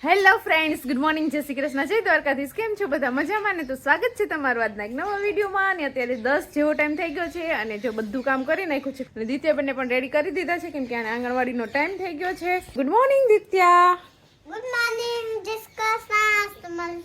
Hello friends, good morning, જય શ્રી કૃષ્ણ, જય દ્વારકાધીશ. કેમ છો બધા? મજામાં ને? તો સ્વાગત છે તમારું આજના એક નવા વિડીયોમાં. અને અત્યારે 10 જેવો ટાઈમ થઈ ગયો છે અને જો બધું કામ કરી નાખ્યું છે અને દિત્યાબેનને પણ રેડી કરી દીધા છે કેમ કે આને આંગણવાડીનો ટાઈમ થઈ ગયો છે. Good morning Ditya. Good morning જિસકા સાસ તમારું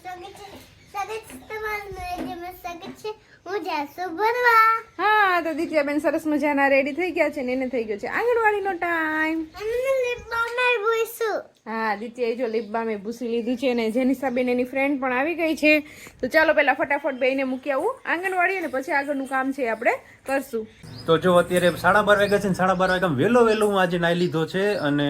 સ્વાગત છે હું જાસુ ભરવા. હા, તો દિત્યાબેન સરસ મજાના રેડી થઈ ગયા છે ને એને થઈ ગયો છે આંગણવાડીનો ટાઈમ. અને લિપ બામ ભૂસું. હા, દિત્યાએ જો લિપ બામે ભૂસી લીધું છે અને જેનિસાબેન એની ફ્રેન્ડ પણ આવી ગઈ છે. તો ચાલો પહેલા ફટાફટ બેયને મૂકી આવું આંગણવાડી અને પછી આગળનું કામ છે આપણે કરશું. તો જો અત્યારે 12:30 વાગ્યા છે ને 12:30 વાગ્યા વહેલો હું આજે નાઈ લીધો છે અને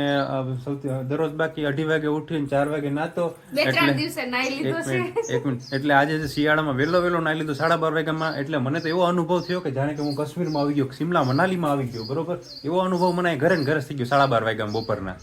સૌથી દરરોજ બાકી 2:30 વાગે ઉઠીને 4 વાગે નાતો. બે ત્રણ દિવસે નાઈ લીધો છે. એક મિનિટ એટલે આજે શિયાળામાં વહેલો નાઈ લીધો 12:30 વાગ્યામાં. એટલે મને તો એવો અનુભવ થયો કે જાણે કે હું કાશ્મીરમાં આવી ગયો, શિમલા મનાલીમાં આવી ગયો. બરોબર, એવો અનુભવ મને ઘરે ને ઘરે થઈ ગયો 12:30 વાગ્યામાં બપોરના.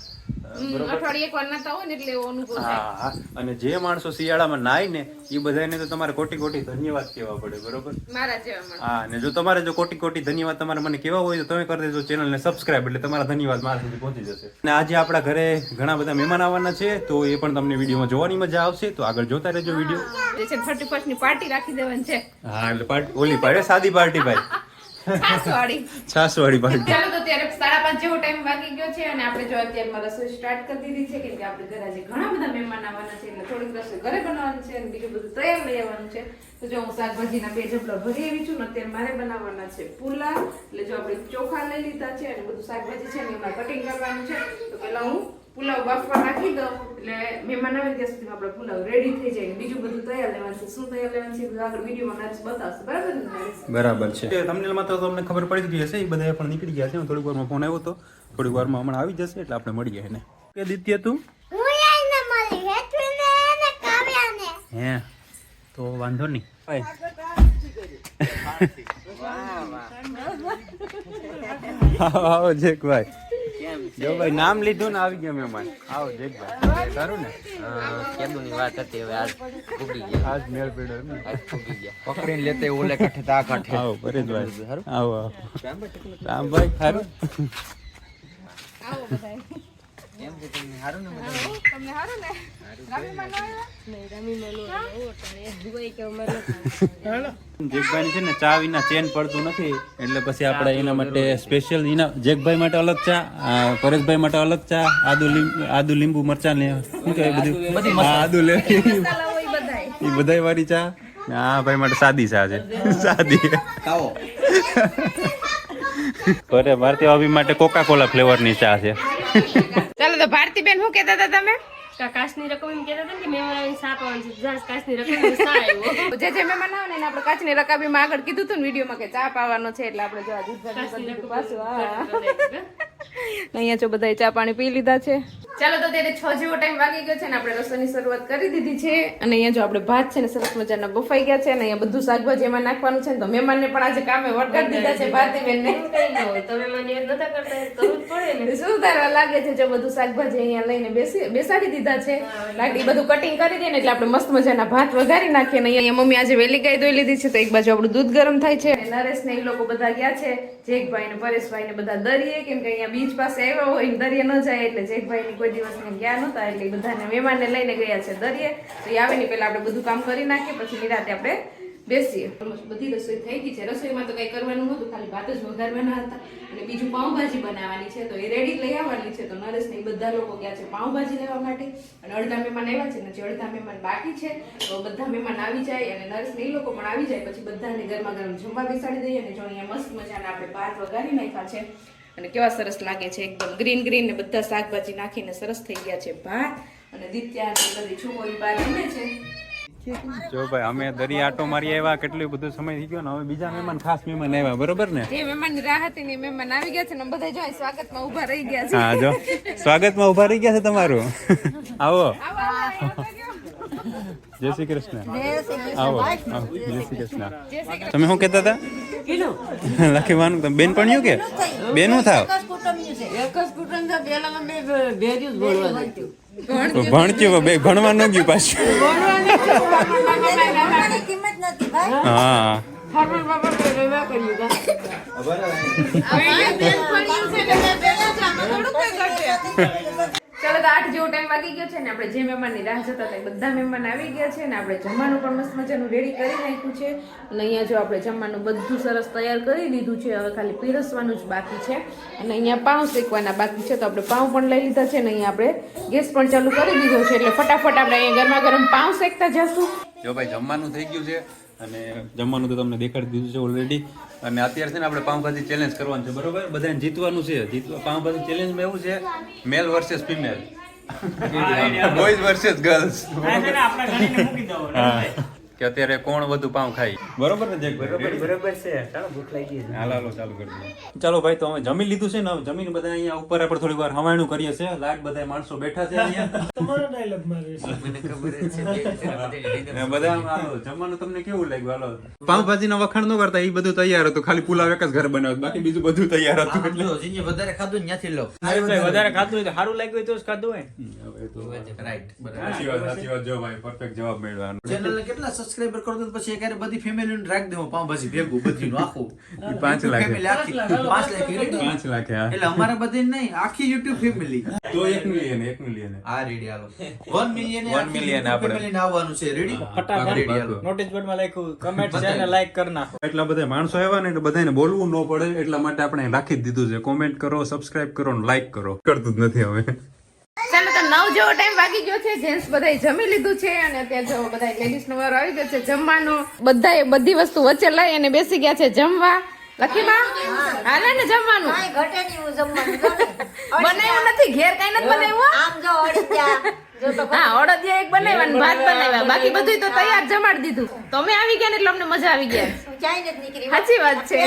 અઠવાડિયે એકવાર નાતા હોય ને એટલે એવો અનુભવ થાય. હા, અને જે માણસો શિયાળામાં નાય ને એ બધાને તો તમારે કોટી ધન્યવાદ કહેવા પડે. બરોબર, મારા જેવા. હા, અને જો તમારે જો કોટી ધન્યવાદ તમારે મને કેવા હોય તો તમે કરી દેજો ચેનલને સબસ્ક્રાઇબ, એટલે તમારા ધન્યવાદ મારા સુધી પહોંચી જશે. અને આજે આપણા ઘરે ઘણા બધા મહેમાન આવવાના છે તો એ પણ તમને વિડીયોમાં જોવાની મજા આવશે. તો આગળ જોતા રહેજો વિડીયો. જે છે 31st ની પાર્ટી રાખી દેવાની છે. હા, એટલે ઓલી પાડે સાદી પાર્ટી ભાઈ, છાસ વાળી પાર્ટી. ચાલો, તો ત્યારે 5:30 જેવો ટાઈમ વાગી ગયો છે અને આપણે જો અત્યારમાં રસોઈ સ્ટાર્ટ કરી દીધી છે કેમ કે આપણે ઘરે આજે ઘણા બધા મહેમાન આવવાના છે એટલે થોડીક રસોઈ ઘરે બનાવવાની છે અને બીજું બધું તૈયાર લઈ આવવાનું છે. તો જો હું શાકભાજીના 2 ઝબલા ભરી આવી છું ને અત્યારે મારે બનાવવાના છે પુલાવ. એટલે જો આપણે ચોખા લઈ લીધા છે અને બધું શાકભાજી છે ને એમાં કટિંગ કરવાનું છે. તો પહેલા હું પુલાવ બાફવા નાખી દઉં એટલે મહેમાન આવે ત્યાં સુધી આપણે પુલાવ રેડી થઈ જાય. બીજું બધું તૈયાર લેવાનું છે. શું તૈયાર લેવાનું છે આગળ વિડીયોમાં નરેશ બતાવશે. બરાબર ને નરેશ? બરાબર છે. થંબનેલમાં તો તમને ખબર પડી ગઈ હશે, એ બધા પણ નીકળી ગયા છે. થોડીક વારમાં ફોન આવ્યો તો, થોડીક વારમાં હમણાં આવી જશે એટલે આપણે મળીએ એને. કે દિત્ય તું હું આઈને મળી હેતવીને અને કાવ્યાને. હે તો વાંધો નહીં. આવો જેકભાઈ. જો ભાઈ નામ લીધું ને આવી ગયા મહેમાન. આવો જેકભાઈ. સારું ને? કેદુની વાત હતી, હવે આજ ઉગી ગયા. આજ મેળ પડ્યો એમ ને? આજ ઉગી ગયા. પકડીને લેતે ઓલે કાંઠે તા કાંઠે. આવો પરેશભાઈ. આવો રામભાઈ. સારું આવો બધાય. કેમ છે તમને? સારું ને? તમને હારું ને? રમીમાં ન આવ્યા? જેકભાઈ છે ને ચા વિના ચેન પડતું નથી એટલે પછી આપણે એના માટે સ્પેશિયલ એના જેકભાઈ માટે અલગ ચા, પરેશભાઈ માટે અલગ ચા, આદુ લીંબુ મરચા ને શું કે બધું આદુ લે એ બધાય વાળી ચા. હા ભાઈ માટે સાદી ચા છે. સાદી આવો. અરે ભારતીય ભાભી માટે કોકા કોલા ફ્લેવર ની ચા છે. ચાલો, તો ભારતીબેન શું કહેતા હતા તમે? કાચની રકમ એમ કહેતા હતા કે મહેમાન સાપ આવવાનું છે. કાચની રકમ સા આવ્યો. જે મહેમાન આવે ને આપણે કાચની રકાબીમાં આગળ કીધું હતું ને વિડીયોમાં કે ચા પાવાનો છે એટલે આપણે જો આ દૂધ પાછું. અહીંયા જો બધા ચા પાણી પી લીધા છે. ચાલો, તો ત્યારે 6 જેવો ટાઈમ વાગી ગયો છે ને આપણે રસોઈની શરૂઆત કરી દીધી છે. અને અહીંયા જો આપણે ભાત છે ને સરસ મજાના બફાઈ ગયા છે અને અહીંયા બધું શાકભાજી એમાં નાખવાનું છે ને તો મહેમાનને પણ આજે કામે વળગાડી દીધા છે ભારતીબેનને. કઈ ન હોય તમે મને યાદ નતા કરતા, કરવું જ પડે ને. શું તારા લાગે છે? જો બધું શાકભાજી અહીંયા લઈને બેસાડી દીધા છે. લાગી બધું કટિંગ કરી દે ને એટલે આપણે મસ્ત મજાના ભાત વઘારી નાખીએ. ને અહીંયા મમ્મી આજે વેલી ગાય ધોઈ લીધી છે તો એક બાજુ આપણું દૂધ ગરમ થાય છે. નરેશ ને એ લોકો બધા ગયા છે, જેકભાઈ ને પરેશભાઈ ને બધા દરિયે, કેમ કે અહીંયા બીચ પાસે આવ્યા હોય ને દરિયે ન જાય એટલે જેકભાઈ ની કોઈ દિવસ ને ગયા નહોતા એટલે બધાને મહેમાનને લઈને ગયા છે દરિયે. તો એ આવે ને પેલા આપણે બધું કામ કરી નાખીએ પછી નિરાતે આપણે બેસીએ. બધી રસોઈ થઈ ગઈ છે. રસોઈમાં તો કઈ કરવાનું નહોતું, ખાલી ભાત જ વઘારવાના હતા અને બીજું પાઉંભાજી બનાવવાની છે તો એ રેડી લઈ આવવાની છે. તો નરેશ ને બધા લોકો ગયા છે પાઉંભાજી લેવા માટે અને અડધા મહેમાન આવ્યા છે ને જે અડધા મહેમાન બાકી છે તો બધા મહેમાન આવી જાય અને નરેશ ને એ લોકો પણ આવી જાય પછી બધાને ગરમા ગરમ જમવા બેસાડી દઈએ. અને જો અહીંયા મસ્ત મજાના આપણે ભાત વઘારી નાખ્યા છે અને કેવા સરસ લાગે છે, એકદમ ગ્રીન ને બધા શાકભાજી નાખીને સરસ થઈ ગયા છે ભાત. અને દિત્યા બધી છોકરી બહાર રમે છે. જો ભાઈ અમે દરિયા આટો મારી આવ્યા, કેટલો બધો સમય થઈ ગયો ને હવે બીજા મહેમાન ખાસ મહેમાન આવ્યા. બરોબર ને? જે મહેમાનની રાહ હતી ને મહેમાન આવી ગયા છે ને બધા જો સ્વાગતમાં ઊભા રહી ગયા છે. હા, જો સ્વાગતમાં ઊભા રહી ગયા છે તમારું. આવો. જય શ્રી કૃષ્ણ. આવો. જય શ્રી કૃષ્ણ. તમે શું કહેતા હતા? લખીવાનું તમે બેન પણ કે બેનું થાવ ભણચ્યું બે ભણવા ન ગયું પાછું. હા, ચાલો તો 8 જેવો ટાઈમ વાગી ગયો છે ને આપણે જે મહેમાનની રાહ જોતા હતા એ બધા મહેમાન આવી ગયા છે ને આપણે જમવાનું પણ મસ્ત મજાનું રેડી કરી નાખ્યું છે અને અહીંયા જો આપણે જમવાનું બધું સરસ તૈયાર કરી દીધું છે હવે ખાલી પીરસવાનું જ બાકી છે અને અહીંયા પાઉં શેકવાના બાકી છે તો આપણે પાઉં પણ લઈ લીધા છે ને અહીંયા આપણે ગેસ પણ ચાલુ કરી દીધો છે એટલે ફટાફટ આપણે અહીંયા ગરમા ગરમ પાઉં શેકતા જશું. જો ભાઈ જમવાનું થઈ ગયું છે અને જમવાનું તો તમને દેખાડી દીધું છે ઓલરેડી અને અત્યારે છે ને આપણે પાઉંભાજી ચેલેન્જ કરવાનું છે બરોબર બધાને જીતવાનું છે પાઉંભાજી ચેલેન્જમાં એવું છે male versus female boys versus girls કે અત્યારે કોણ વધુ પાઉં ખાય બરોબર ને જેક બરોબર છે ચાલો ભૂખ લાગી છે હાલો ચાલુ કરી દઈએ ચાલો ભાઈ તો અમે જમી લીધું છે ને હવે જમીને બધા અહીંયા ઉપર આપણે થોડી વાર હવાણું કરીએ છીએ લાટ બધા માણસો બેઠા છે અહીંયા મને ખબર છે બધા હાલો જમવાનું તમને કેવું લાગ્યું હાલો પાઉંભાજી ના વખાણ ન કરતા એ બધું તૈયાર હતું ખાલી પુલાવ એક જ ઘર બનાવ્યું બાકી બીજું બધું તૈયાર હતું એટલે જીને વધારે ખાધું ત્યાંથી લો વધારે ખાધું હોય તો સારું લાગ્યું હોય તો જ ખાધું હોય રાઈટ સાચી વાત જો ભાઈ પરફેક્ટ જવાબ મેળવવાનો ચેનલ કેટલા સબસ્ક્રાઇબર કરો તો પછી એકારે બધી ફેમિલી ને રાખ દેવો પાઉંભાજી ભેગું બધીનું આખું 5 લાખ ફેમિલી આખી 5 લાખ 5 લાખ હા એટલે અમારે બધી નહીં આખી YouTube ફેમિલી તો 1 મિલિયન આ રેડી હાલો 1 મિલિયન 1 મિલિયન આપણે ફેમિલી ને આવવાનું છે રેડી રેડી હાલો નોટિસ બોર્ડમાં લખ્યું કમેન્ટ છે ને લાઈક કરી નાખો એટલા બધા માણસો આવ્યા ને એટલે બધાને બોલવું ન પડે એટલા માટે આપણે રાખી જ દીધું છે કોમેન્ટ કરો સબસ્ક્રાઇબ કરો ને લાઈક કરો કરતું જ નથી હવે ચાલો તો 9 જેવો ટાઈમ વાગી ગયો છે જેન્ટ્સ બધાય જમી લીધું છે અને અત્યારે જો બધા લેડીઝ નો વારો આવી ગયો છે જમવાનો બધાએ બધી વસ્તુ વચ્ચે લઈ અને બેસી ગયા છે જમવા. લખીમાં હાલે ને જમવાનું બનાવ્યું નથી ઘેર કઈ નથી બનાવ્યું હા અડદિયા એક બનાવ્યા ને ભાત બનાવ્યા બાકી બધું તો તૈયાર જમાડી દીધું તમે આવી ગયા ને એટલે અમને મજા આવી ગયા સાચી વાત છે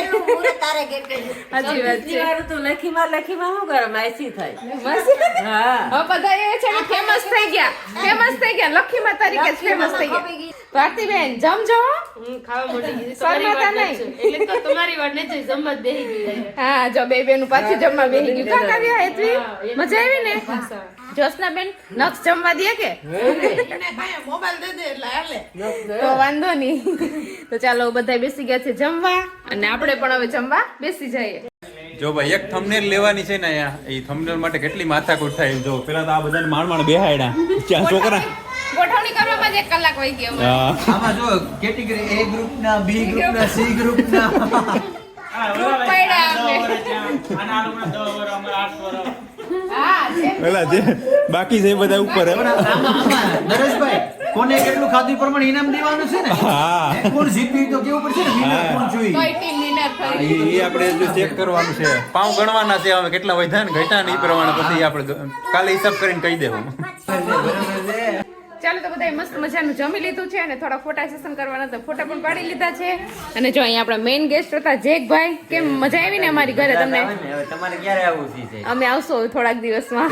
સાચી વાત છે લખીમાં શું કરે માસી થાય બસ હવે બધા એ છે ને ફેમસ થઈ ગયા લખીમાં તરીકે ફેમસ થઈ ગયા ભારતીબેન જમજો ખાવા મોટી ગઈ શરમાતા નહીં. એટલે તો તમારી વાત નહીં જમવા જ બેહી ગઈ હા જો બે બેનું પાછું જમવા બેહી ગયું કા કાવ્યા હેતવી મજા આવી ને જોશનાબેન નક્ષ જમવા દે કે તો વાંધો નહીં તો ચાલો બધા બેસી ગયા છે જમવા અને આપણે પણ હવે જમવા બેસી જઈએ. જો ભાઈ એક થંબનેલ લેવાની છે ને અહીંયા એ થંબનેલ માટે કેટલી માથાકૂટ થાય જો પેલા તો આ બધાને માણ બેહાડ્યા ક્યાં છોકરા ગોઠવણી કરવામાં જ 1 કલાક વહી ગયો અમારે. આમાં જો કેટેગરી A ગ્રુપ ના B ગ્રુપ ના C ગ્રુપ ના ગ્રુપ પડ્યા અમે. હા છે. પેલા જે બાકી છે એ બધા ઉપર હે. નરેશભાઈ કોને કેટલું ખાધું એ પ્રમાણે ઇનામ દેવાનું છે ને હા કોણ જીત્યું તો કેવું પડશે ને winner કોણ જોઈ કઈ ટીમ વિનર થઈ એ આપણે ચેક કરવાનું છે પાઉં ગણવાના છે હવે કેટલા વધ્યા ને ઘટ્યા ને એ પ્રમાણે પછી આપણે કાલે હિસાબ કરીને કહી દેવું. ચાલો તો બધા મસ્ત મજાનું જમી લીધું છે અને થોડા ફોટા સેશન કરવાના તો ફોટા પણ પાડી લીધા છે અને જો અહીંયા આપણા મેઇન ગેસ્ટ હતા જેકભાઈ કેમ મજા આવી ને અમારી ઘરે તમને તમારે ક્યારે આવવું છે અમે આવશો હવે થોડાક દિવસમાં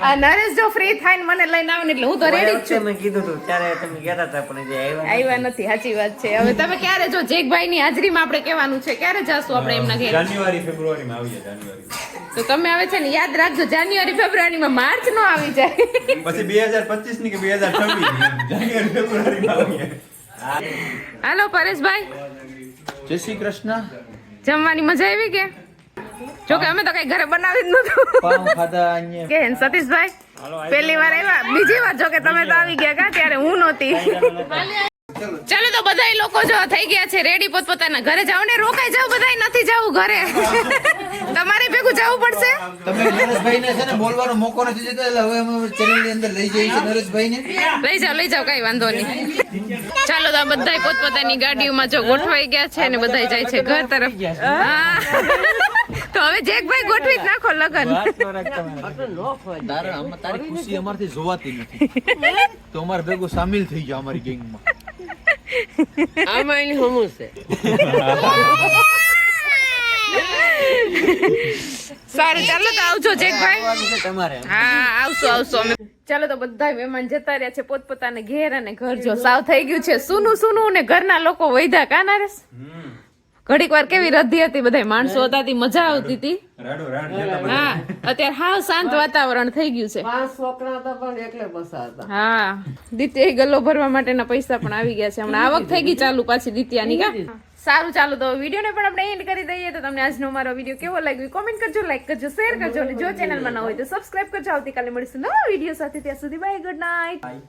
આ નરેશ જો ફ્રી થાય ને મને લઈને આવે ને એટલે હું તો રેડી જ છું. મેં કીધું હતું ત્યારે તમે કહેતા હતા પણ જે આવ્યા નથી સાચી વાત છે હવે તમે ક્યારે જો જેકભાઈ ની હાજરીમાં આપણે કહેવાનું છે ક્યારે જાશું આપણે એમના ઘરે જાન્યુઆરી ફેબ્રુઆરીમાં આવીએ જાન્યુઆરી તો તમે હવે છે ને યાદ રાખજો જાન્યુઆરી ફેબ્રુઆરીમાં માર્ચ નો આવી જાય પછી 2025 ની કે 2026 જાન્યુઆરી ફેબ્રુઆરીમાં આવીએ. હાલો પરેશભાઈ જય શ્રી કૃષ્ણ જમવાની મજા આવી કે જોકે અમે તો કઈ ઘરે બનાવી જ નતું પાઉં ખાધા અહીંયા કે સતીશભાઈ પહેલી વાર આવ્યા બીજી વાર જોકે તમે તો આવી ગયા કા ત્યારે હું નહોતી ચાલો તો બધાય લોકો જો થઈ ગયા છે રેડી પોતપોતાના ઘરે જાવ ને રોકાઈ જાવ બધાય નથી જાવું ઘરે તમારે ભેગું જવું પડશે તમે નરેશભાઈ ને છે ને બોલવાનો મોકો નથી દેતા એટલે હવે અમે ચેનલ ની અંદર લઈ જઈએ છીએ નરેશભાઈ ને લઈ જાવ કઈ વાંધો નહીં ચાલો તો બધાય પોતપોતાની ગાડીઓમાં જો ગોઠવાઈ ગયા છે ને બધાય જાય છે ઘર તરફ હા. તો હવે જેકભાઈ ગોઠવી જ નાખો લગન તારી ખુશી અમારથી જોવાતી નથી તો અમારે ભેગું સામેલ થઈ જાવ અમારી ગેંગમાં આમાં એની હમું છે સારું ચાલો તો આવજો જેકભાઈ તમારે હા આવશો અમે ચાલો તો બધા મહેમાન જતા રહ્યા છે પોતપોતાના ઘેર અને ઘર જો સાવ થઈ ગયું છે સુનું ને ઘરના લોકો વૈધા કા નરેશ ઘડીક વાર કેવી રધી હતી બધા માણસો હતા તી મજા આવતી હતી હા અત્યારે હાવ શાંત વાતાવરણ થઈ ગયું છે 5 છોકરા હતા પણ એકલે બસા હતા હા દિત્ય ગલ્લો ભરવા માટેના પૈસા પણ આવી ગયા છે હમણાં આવક થઈ ગઈ ચાલુ પાછી દિત્યાની કા સારું ચાલો તો વિડીયોને પણ આપણે એન્ડ કરી દઈએ. તો તમને આજનો મારો વિડીયો કેવો લાગ્યો કોમેન્ટ કરજો, લાઈક કરજો, શેર કરજો અને જો ચેનલમાં ન હોય તો સબસ્ક્રાઇબ કરજો. આવતીકાલે મળીશું નવા વિડીયો સાથે. ત્યાં સુધી બાય, ગુડ નાઇટ. બાય.